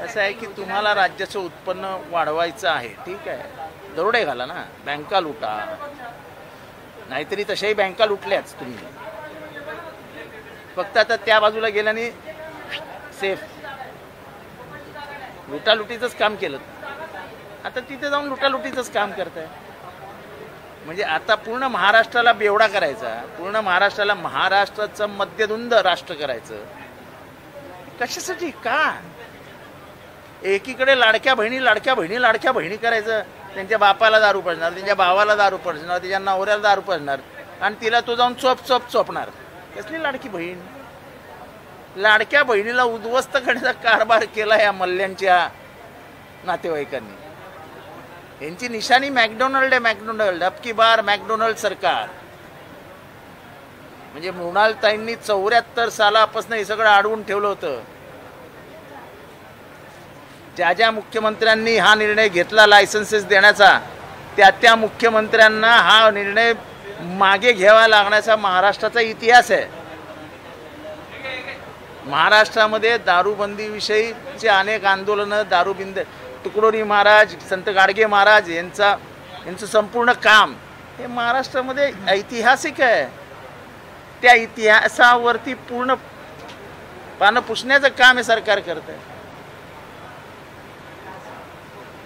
असं आहे की तुम्हाला राज्याचं उत्पन्न वाढवायचं आहे, ठीक आहे, दरोडे घाला ना, बँका लुटा, नाहीतरी तशाही बँका लुटल्याच तुम्ही, फक्त आता त्या बाजूला गेल्याने सेफ लुटालुटीचंच काम केलं, आता तिथे जाऊन लुटालुटीचंच काम करताय. म्हणजे आता पूर्ण महाराष्ट्राला बेवडा करायचा, पूर्ण महाराष्ट्राला महाराष्ट्राचं मध्यधुंद राष्ट्र करायचं, कशासाठी? का? एकीकडे लाडक्या बहिणी करायचं, त्यांच्या बापाला दारू पडणार, त्यांच्या भावाला दारू पडणार, त्याच्या नवऱ्याला दारू पडणार, आणि तिला तो जाऊन चोपणार. कसली लाडकी बहीण? लाडक्या बहिणीला उद्ध्वस्त करण्याचा कारभार केला या मल्ल्यांच्या नातेवाईकांनी. यांची निशाणी मॅकडोनल्ड आहे, मॅकडोनल्ड. अब की बार मॅकडोनल्ड सरकार. म्हणजे मृणालताईंनी 74 सालापासून हे सगळं अडवून ठेवलं होतं. ज्या मुख्यमंत्र्यांनी हा निर्णय घेतला लायसन्सेस देण्याचा, त्या मुख्यमंत्र्यांना हा निर्णय मागे घ्यावा लागण्याचा महाराष्ट्राचा इतिहास आहे. महाराष्ट्रामध्ये दारूबंदीविषयीचे अनेक आंदोलनं, दारूबंदी, तुकडोजी महाराज, संत गाडगे महाराज यांचं संपूर्ण काम हे महाराष्ट्रामध्ये ऐतिहासिक आहे. त्या इतिहासावरती पूर्ण पानं पुसण्याचं काम हे सरकार करत आहे.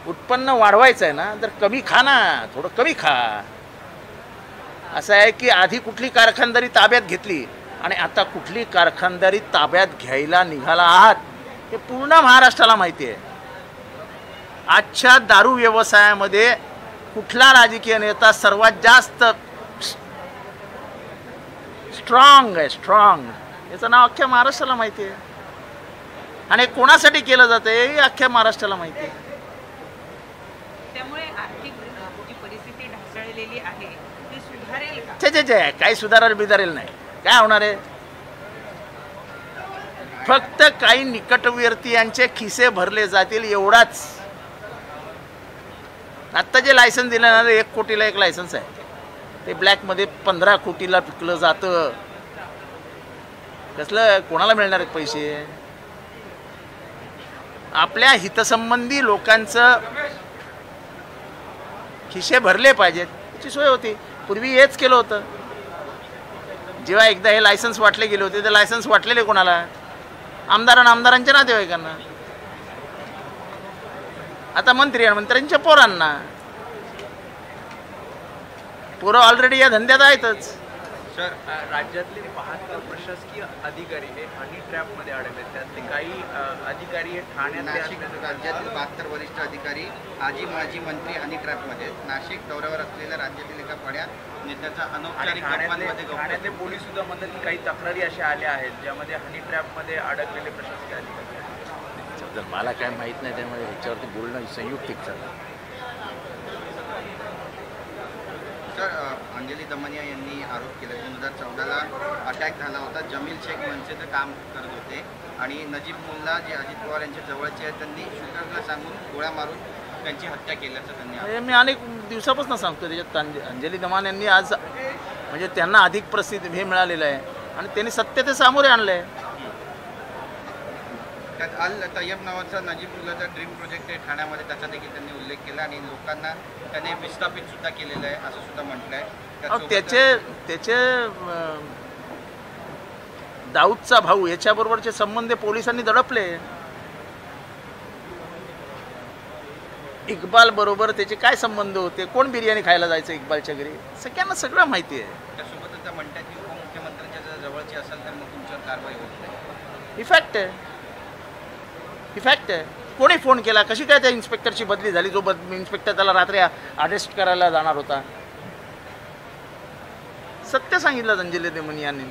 उत्पन्न वाढवायचं आहे ना, तर कमी खा ना, थोडं कमी खा. असं आहे की आधी कुठली कारखानदारी ताब्यात घेतली आणि आता कुठली कारखानदारी ताब्यात घ्यायला निघाला आहात हे पूर्ण महाराष्ट्राला माहिती आहे. आजच्या दारू व्यवसायामध्ये कुठला राजकीय नेता सर्वात जास्त स्ट्रॉंग आहे, स्ट्रॉंग, याचं नाव अख्ख्या महाराष्ट्राला माहिती आहे. आणि कोणासाठी केलं जातं हे अख्ख्या महाराष्ट्राला माहिती आहे. त्यामुळे आर्थिक जी परिस्थिती ढासळलेली आहे ती सुधारेल का? छे काही सुधारेल नाही. काय होणार आहे? फक्त काही निकटवर्तीयांचे खिसे भरले जातील एवढाच. आत्ता जे लायसन्स दिलं ना, 1 कोटीला एक लायसन्स आहे, ते ब्लॅकमध्ये 15 कोटीला विकलं जातं. कसलं कोणाला मिळणार आहेत पैसे? आपल्या हितसंबंधी लोकांचं खिसे भरले पाहिजेत याची सोय होती. पूर्वी हेच केलं होतं. जेव्हा एकदा हे लायसन्स वाटले गेले होते, ते लायसन्स वाटलेले कोणाला? आमदारांच्या नातेवाईकांना. आता मंत्री आणि मंत्र्यांच्या पोरांना. पोरं ऑलरेडी या धंद्यात आहेतच. सर, राज्यातले 72 प्रशासकीय अधिकारी हे हनी ट्रॅपमध्ये अडकले. त्यातले काही अधिकारी हे ठाण्यात, राज्यातील 72 वरिष्ठ अधिकारी आजी माजी मंत्री हनी ट्रॅपमध्ये. नाशिक दौऱ्यावर असलेल्या राज्यातील एका बड्या नेत्याचा अनौपचारिक ठाण्यातले पोलीस सुद्धा म्हणतात की काही तक्रारी अशा आल्या आहेत ज्यामध्ये हनी ट्रॅपमध्ये अडकलेले प्रशासकीय अधिकारी. मला काय माहीत नाही, त्यामुळे ह्याच्यावरती बोलणं संयुक्तिक झालं. सर, अंजली दमनिया यांनी आरोप केला 2014ला अटॅक झाला होता. जमील शेख मनसेचं काम करत होते आणि नजीब मुल्ला जे अजित पवार यांच्या जवळचे आहेत त्यांनी शूटरला सांगून गोळ्या मारून त्यांची हत्या केल्याचं त्यांनी. मी अनेक दिवसापासून सांगतो. त्याच्यात अंजली दमान यांनी आज म्हणजे त्यांना अधिक प्रसिद्ध हे मिळालेलं आहे आणि त्यांनी सत्य ते सामोरे आणलं आहे. त्यात अल तय्यब नावाचा नजीब मुल्लाचा ड्रीम प्रोजेक्ट आहे ठाण्यामध्ये, त्याचा देखील त्यांनी उल्लेख केला आणि लोकांना त्याने विस्थापित सुद्धा केलेलं आहे असं सुद्धा म्हटलं आहे. त्याचे दाऊदचा भाऊ याच्याबरोबरचे संबंध पोलिसांनी दडपले. इक्बाल बरोबर त्याचे काय संबंध होते, कोण बिर्याणी खायला जायचं इक्बालच्या घरी, सगळ्यांना सगळं माहिती आहे. त्यासोबतच त्या म्हणतात की उपमुख्यमंत्र्यांच्या जवळची असेल तर मग तुमच्यावर कारवाई होत नाही. इफेक्ट आहे. कोणी फोन केला, कशी काय त्या इन्स्पेक्टरची बदली झाली, जो इन्स्पेक्टर त्याला रात्री अरेस्ट करायला जाणार होता. सत्य सांगितलं अंजली दमनिया यांनी.